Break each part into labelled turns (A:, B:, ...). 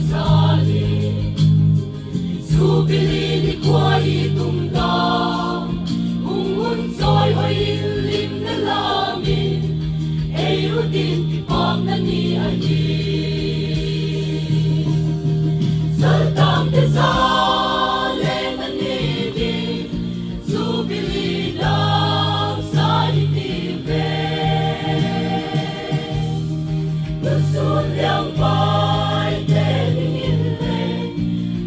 A: sali subili ni kwai tumdam mungun soy hoy lim na lamin ay rutin tipam na ni ani saltam te sale na nidi subili daw sa itibe Sulyang pai telingin le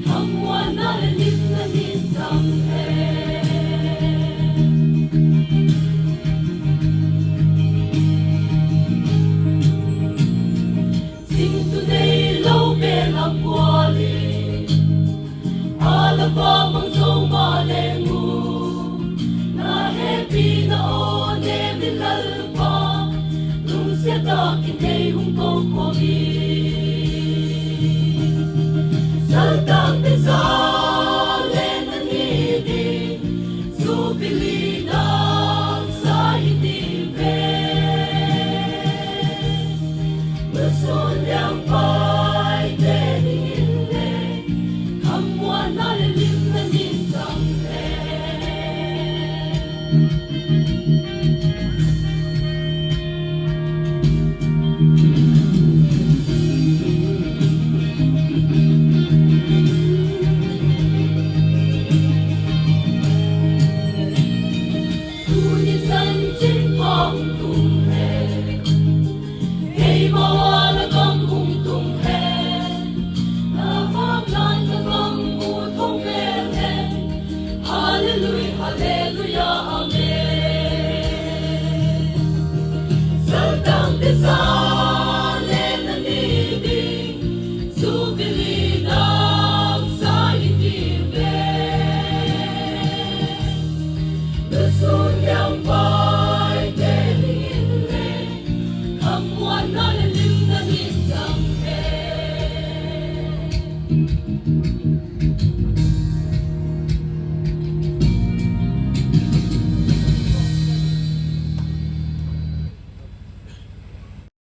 A: hamwan na lim na ninsang he Sing today low bell ang kwali alaba mang so malengu na happy na one milalpa nung siya dakin kay hungkong Saltang te sale na nidi subili daw sa itibe Masulyang pai telingin le hamwan na lim na ninsang he Hallelujah, Amen. Saltang te sale na nidi, subili daw sa itibe. Masulyang pai telingin le, hamwan na lim na ninsang he.